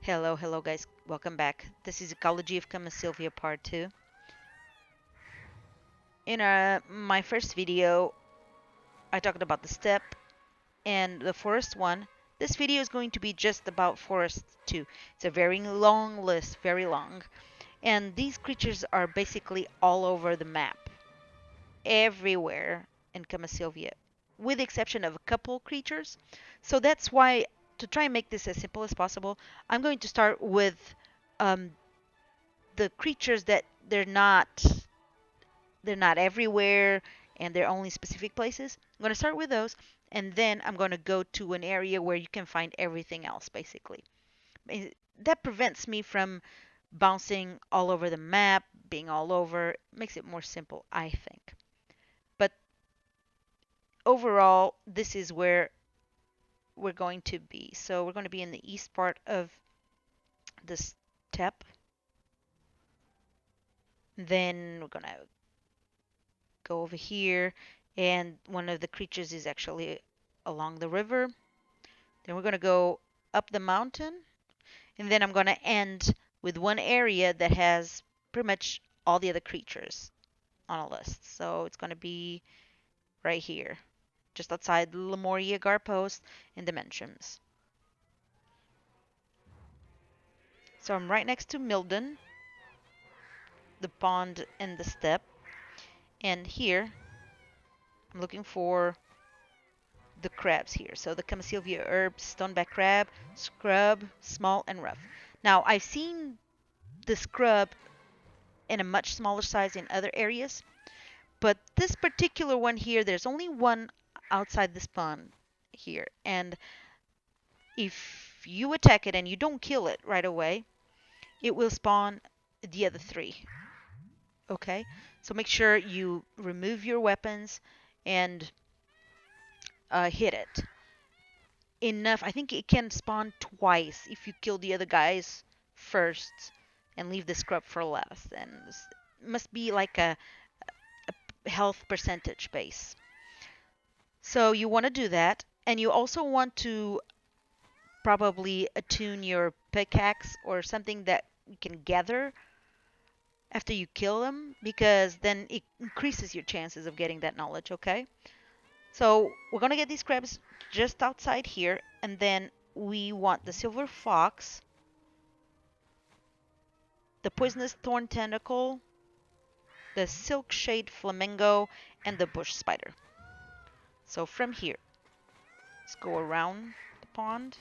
Hello guys, welcome back. This is Ecology of Kamasylvia Part 2. In my first video, I talked about the steppe and the forest one. This video is going to be just about forest 2. It's a very long list, very long. And these creatures are basically all over the map, everywhere in Kamasylvia, with the exception of a couple creatures. So that's why, to try and make this as simple as possible, I'm going to start with um, the creatures that they're not everywhere and they're only specific places. I'm going to start with those and then I'm going to go to an area where you can find everything else basically. That prevents me from bouncing all over the map, being all over, makes it more simple, I think. But overall, this is where we're going to be. So we're going to be in the east part of the steppe. Then we're going to go over here, and one of the creatures is actually along the river. Then we're going to go up the mountain, and then I'm going to end with one area that has pretty much all the other creatures on a list. So it's going to be right here, just outside Lemuria Guard Post in Dimensions. So I'm right next to Milden, the pond and the steppe, and here I'm looking for the crabs here. So the Kamasylvia herb, stoneback crab, scrub, small and rough. Now I've seen the scrub in a much smaller size in other areas, but this particular one here, there's only one outside this pond here, and if you attack it and you don't kill it right away, it will spawn the other three. Okay, so make sure you remove your weapons and hit it enough. I think it can spawn twice if you kill the other guys first and leave the scrub for last. And it must be like a health percentage base. So you want to do that. And you also want to probably attune your pickaxe or something that you can gather after you kill them, because then it increases your chances of getting that knowledge, okay? So we're going to get these crabs just outside here, and then we want the silver fox, the poisonous thorn tentacle, the silk shade flamingo, and the bush spider. So from here, let's go around the pond.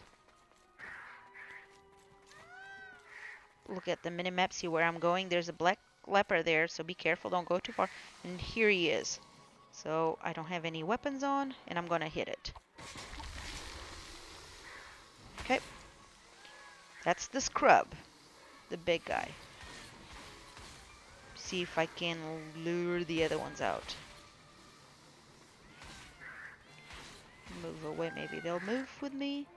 Look at the minimap, see where I'm going. There's a black leopard there, so be careful, don't go too far. And here he is. So I don't have any weapons on, and I'm going to hit it. Okay. That's the scrub, the big guy. See if I can lure the other ones out. Move away, maybe they'll move with me.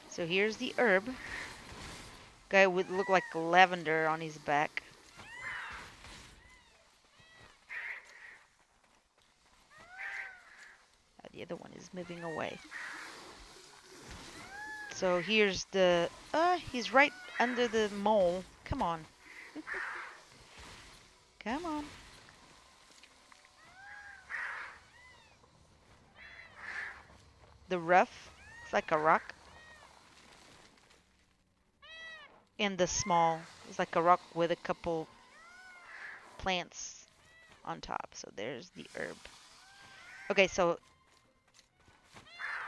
So here's the herb. Guy would look like lavender on his back. The other one is moving away. So here's the... he's right under the mole. Come on. Come on. The rough, it's like a rock. And the small, it's like a rock with a couple plants on top. So there's the herb. Okay, so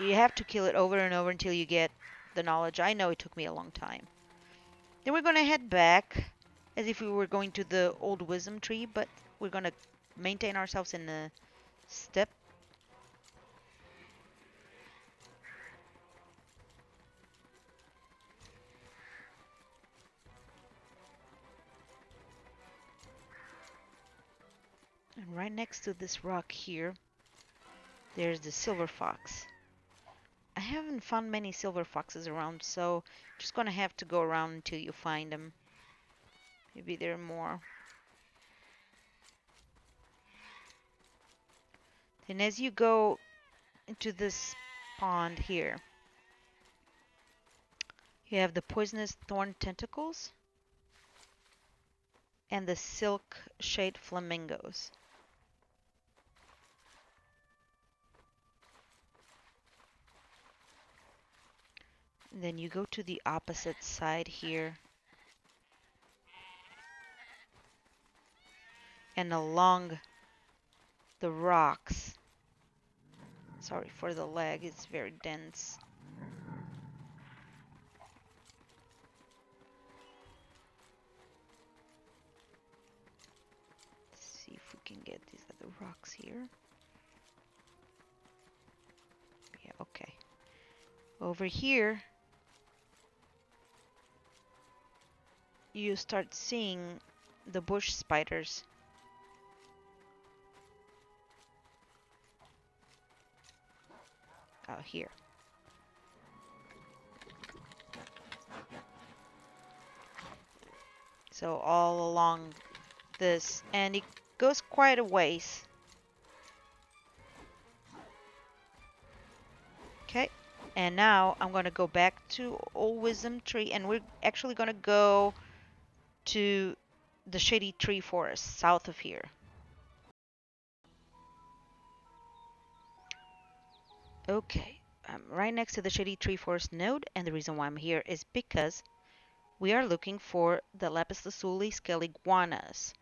you have to kill it over and over until you get the knowledge. I know it took me a long time. Then we're going to head back as if we were going to the old wisdom tree, but we're going to maintain ourselves in the steppe. And right next to this rock here, there's the silver fox. I haven't found many silver foxes around, so just gonna have to go around until you find them. Maybe there are more. And as you go into this pond here, you have the poisonous thorn tentacles and the silk shade flamingos. And then you go to the opposite side here, and along the rocks. Sorry for the lag, it's very dense. Let's see if we can get these other rocks here. Yeah, okay. Over here, you start seeing the bush spiders. Here. So all along this, and it goes quite a ways. Okay, and now I'm going to go back to Old Wisdom Tree, and we're actually going to go to the Shady Tree Forest south of here. Okay, I'm right next to the Shady Tree Forest node, and the reason why I'm here is because we are looking for the Lapis Lazuli scale iguanas,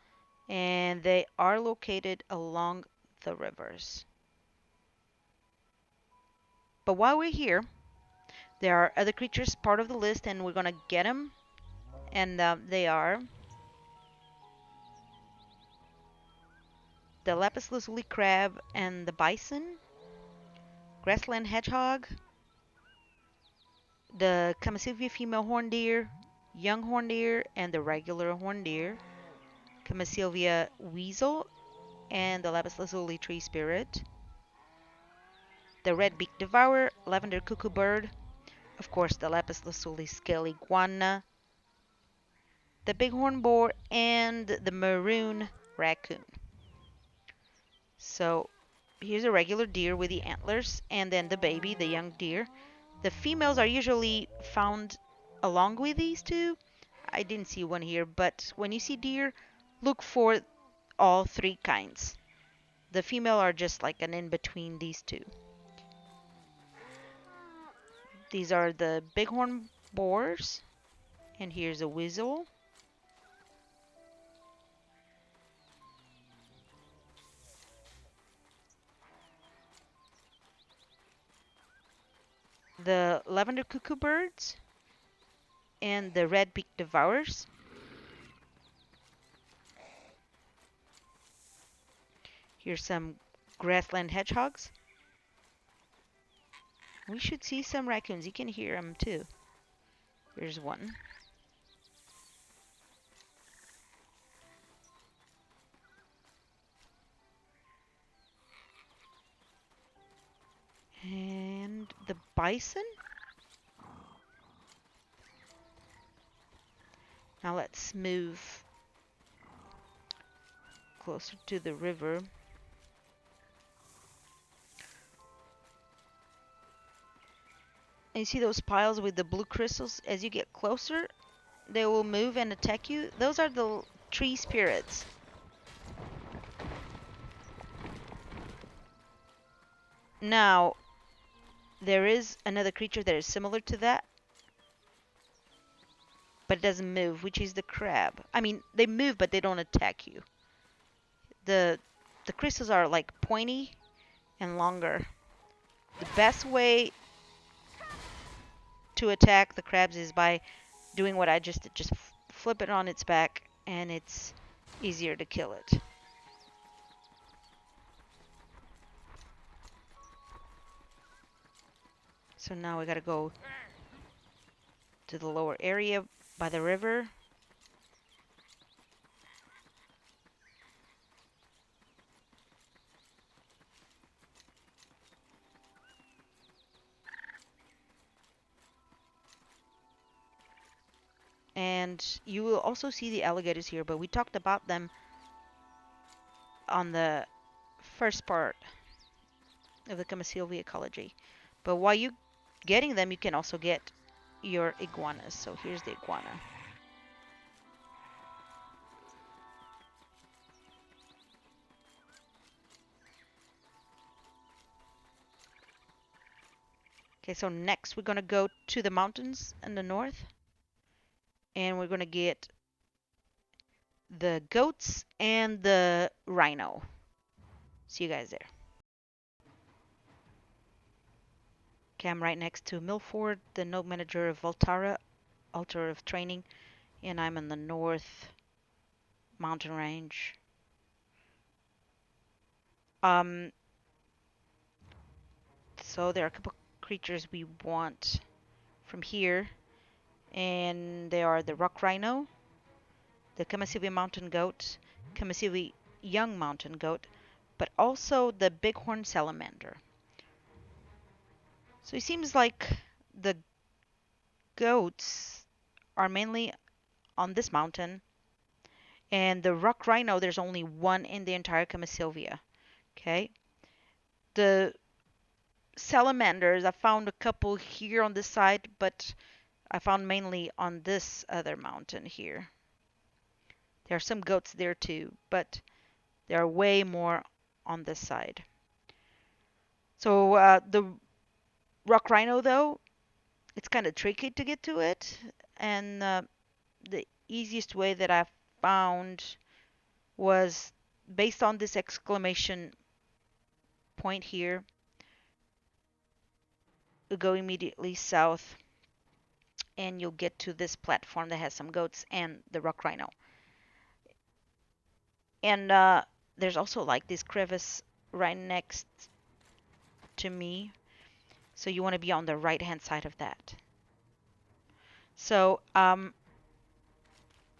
and they are located along the rivers. But while we're here, there are other creatures part of the list, and we're gonna get them, and they are the Lapis Lazuli crab and the bison, Grassland hedgehog, the Kamasylvia female horn deer, young horn deer, and the regular horn deer, Kamasylvia weasel, and the Lapis Lazuli tree spirit, the red beak devourer, lavender cuckoo bird, of course the Lapis Lazuli scale iguana, the bighorn boar, and the maroon raccoon. So here's a regular deer with the antlers, and then the baby, the young deer. The females are usually found along with these two. I didn't see one here, but when you see deer, look for all three kinds. The female are just like an in between these two. These are the bighorn boars, and here's a weasel. The lavender cuckoo birds, and the red beak devourers. Here's some grassland hedgehogs. We should see some raccoons. You can hear them too. Here's one. And the bison. Now let's move closer to the river. And you see those piles with the blue crystals? As you get closer, they will move and attack you. Those are the tree spirits. Now, there is another creature that is similar to that, but it doesn't move, which is the crab. I mean, they move, but they don't attack you. The crystals are like pointy and longer. The best way to attack the crabs is by doing what I just did. Just flip it on its back, and it's easier to kill it. So now we gotta go to the lower area by the river. And you will also see the alligators here, but we talked about them on the first part. of the Kamasylvia ecology. But while you getting them, you can also get your iguanas. So here's the iguana. Okay, so next we're gonna go to the mountains in the north, and we're gonna get the goats and the rhino. See you guys there. Okay, I'm right next to Milford, the node manager of Valtarra, altar of training, and I'm in the north mountain range. So there are a couple creatures we want from here, and they are the rock rhino, the Kamasylvia mountain goat, Kamasylvia young mountain goat, but also the big horn salamander. So it seems like the goats are mainly on this mountain, and the rock rhino, there's only one in the entire Kamasylvia. Okay. The salamanders, I found a couple here on this side, but I found mainly on this other mountain here. There are some goats there too, but there are way more on this side. So the rock rhino, though, it's kind of tricky to get to it, and the easiest way that I found was based on this exclamation point here. You go immediately south, and you'll get to this platform that has some goats and the rock rhino. And there's also like this crevice right next to me, so you want to be on the right hand side of that. So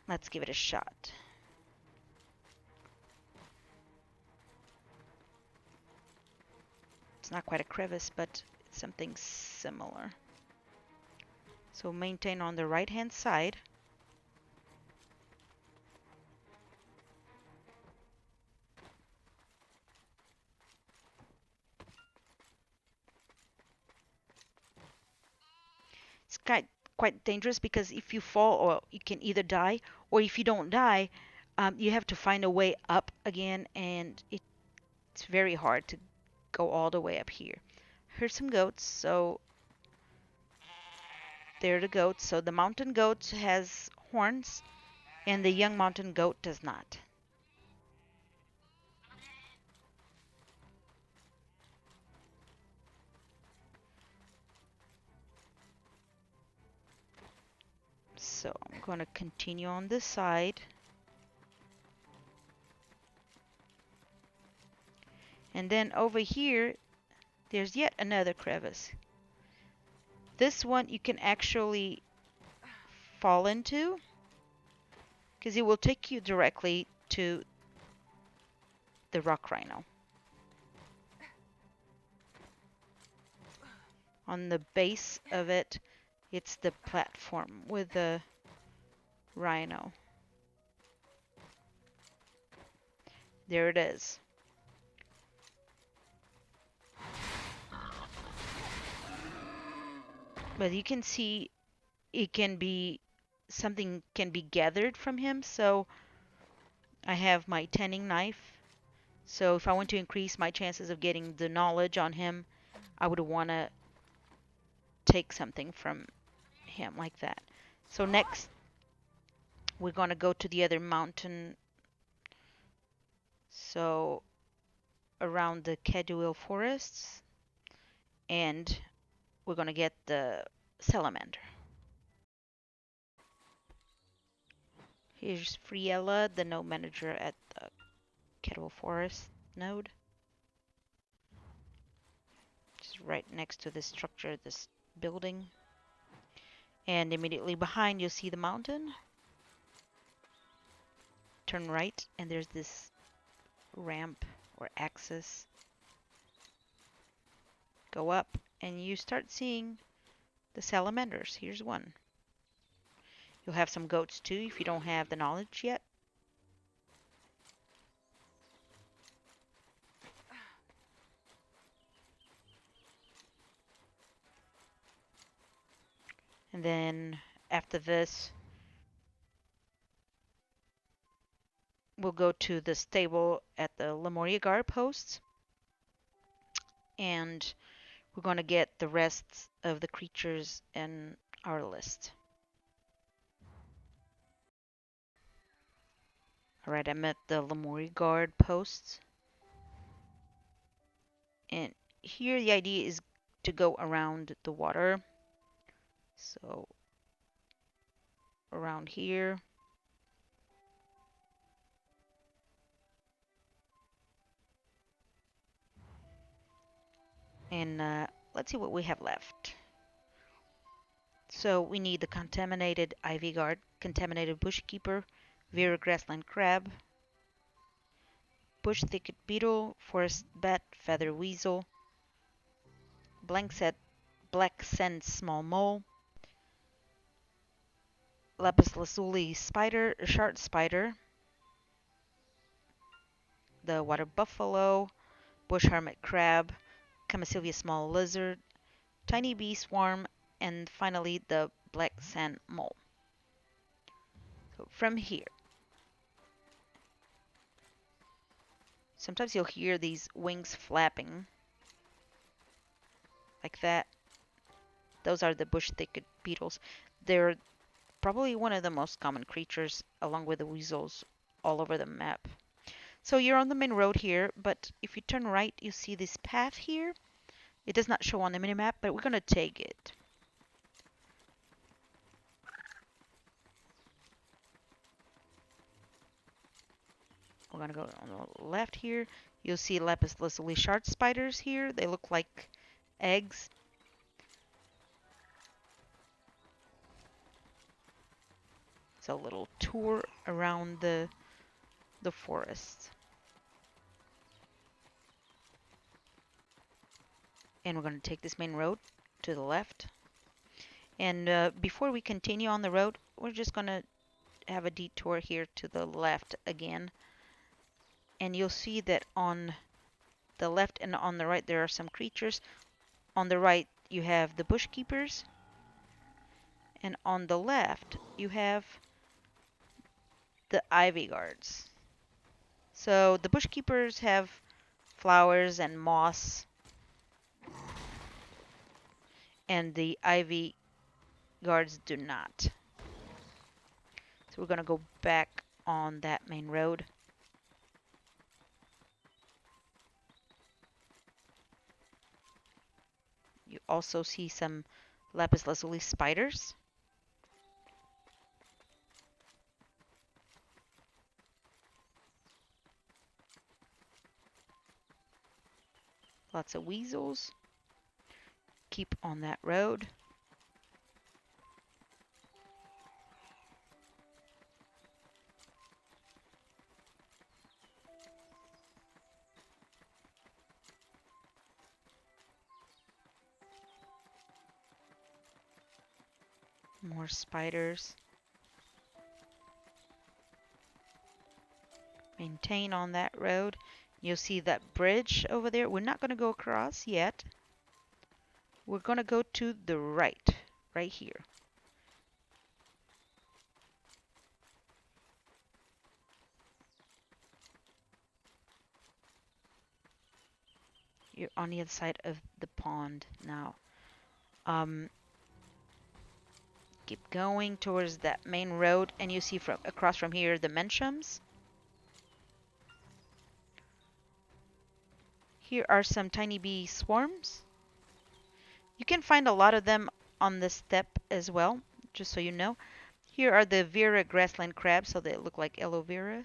let's give it a shot. It's not quite a crevice, but it's something similar. So maintain on the right hand side. It's quite dangerous because if you fall, or you can either die, or if you don't die, you have to find a way up again, and it's very hard to go all the way up here. Here's some goats, so they're the goats. So the mountain goat has horns, and the young mountain goat does not. So I'm going to continue on this side. And then over here, there's yet another crevice. This one you can actually fall into, because it will take you directly to the rock rhino. On the base of it, it's the platform with the rhino. There it is. But you can see it can be, something can be gathered from him. So I have my tanning knife. So if I want to increase my chances of getting the knowledge on him, I would want to take something from him like that. So next, we're going to go to the other mountain. So around the Caduil Forests, and we're going to get the salamander. Here's Friella, the node manager at the Caduil Forest node. Just right next to this structure, this building. And immediately behind, you'll see the mountain. Turn right, and there's this ramp or axis. Go up, and you start seeing the salamanders. Here's one. You'll have some goats too if you don't have the knowledge yet. And then after this, we'll go to the stable at the Lemuria Guard Post, and we're going to get the rest of the creatures in our list. Alright, I'm at the Lemuria Guard Post. And here the idea is to go around the water. So, around here. And let's see what we have left. So we need the contaminated ivy guard, contaminated bushkeeper, Vera grassland crab, bush thicket beetle, forest bat, feather weasel, black sand small mole, Lapis lazuli spider, shard spider, the water buffalo, bush hermit crab, Kamasylvia small lizard, tiny bee swarm, and finally the black sand mole. So from here, sometimes you'll hear these wings flapping like that. Those are the bush thicket beetles. They're probably one of the most common creatures, along with the weasels, all over the map. So you're on the main road here, but if you turn right, you see this path here. It does not show on the minimap, but we're going to take it. We're going to go on the left here. You'll see Lapis lazuli shard spiders here. They look like eggs. It's a little tour around the forest. And we're going to take this main road to the left. And before we continue on the road, we're just going to have a detour here to the left again. And you'll see that on the left and on the right there are some creatures. On the right you have the bush keepers. And on the left you have the ivy guards. So the bush keepers have flowers and moss. And the ivy guards do not. So we're going to go back on that main road. You also see some lapis lazuli spiders. Lots of weasels. Keep on that road. More spiders. Maintain on that road. You'll see that bridge over there. We're not going to go across yet. We're going to go to the right here. You're on the other side of the pond now. Keep going towards that main road, and you see from across from here the menshams. Here are some tiny bee swarms. You can find a lot of them on the steppe as well, just so you know. Here are the Vera grassland crabs, so they look like aloe vera.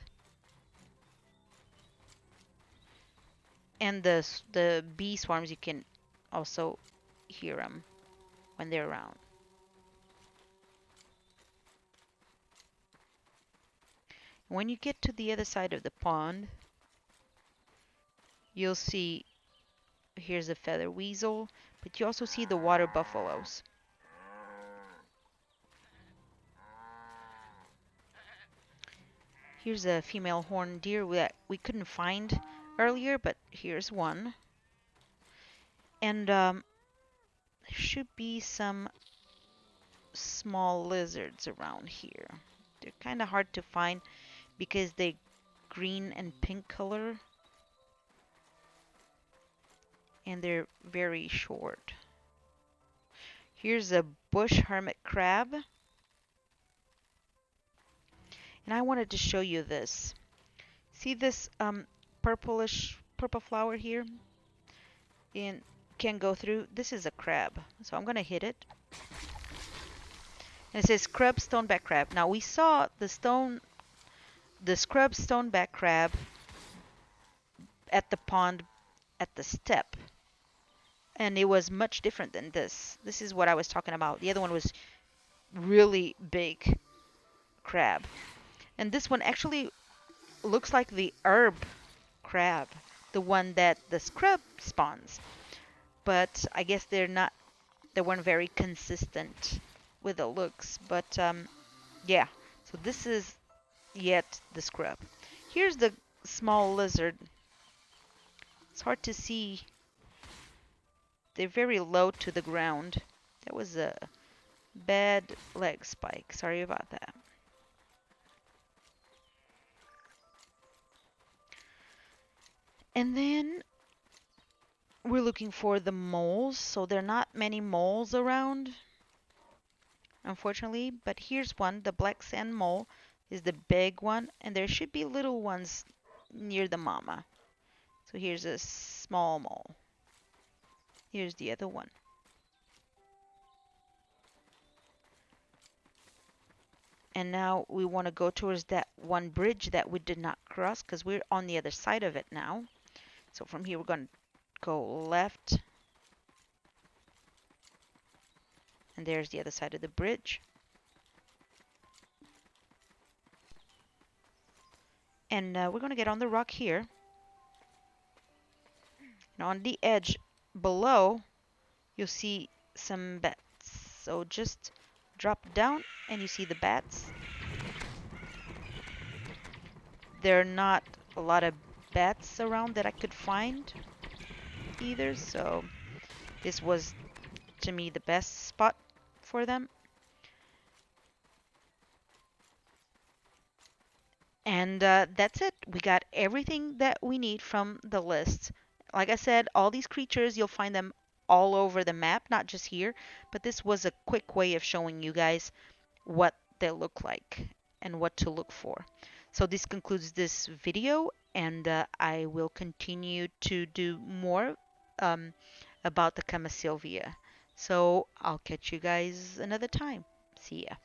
And the bee swarms, you can also hear them when they're around. When you get to the other side of the pond, you'll see, here's a feather weasel, but you also see the water buffaloes. Here's a female horned deer that we couldn't find earlier, but here's one. And there should be some small lizards around here. They're kind of hard to find because they green and pink color and they're very short. Here's a bush hermit crab. And I wanted to show you this. See this purple flower here? And can go through. This is a crab. So I'm going to hit it. And it says crab stoneback crab. Now we saw the scrub stoneback crab at the pond at the Steppe. And it was much different than this. This is what I was talking about. The other one was really big crab. And this one actually looks like the herb crab, the one that the scrub spawns. But I guess they weren't very consistent with the looks. But yeah, so this is yet the scrub. Here's the small lizard. It's hard to see. They're very low to the ground. That was a bad leg spike. Sorry about that. And then we're looking for the moles. So there are not many moles around, unfortunately. But here's one. The black sand mole is the big one. And there should be little ones near the mama. So here's a small mole. Here's the other one. And now we want to go towards that one bridge that we did not cross because we're on the other side of it now. So from here we're going to go left. And there's the other side of the bridge. And we're going to get on the rock here. And on the edge below, you'll see some bats. So just drop down and you see the bats. There are not a lot of bats around that I could find either. So this was, to me, the best spot for them. And that's it. We got everything that we need from the list. Like I said, all these creatures, you'll find them all over the map, not just here. But this was a quick way of showing you guys what they look like and what to look for. So this concludes this video, and I will continue to do more about the Kamasylvia. So I'll catch you guys another time. See ya.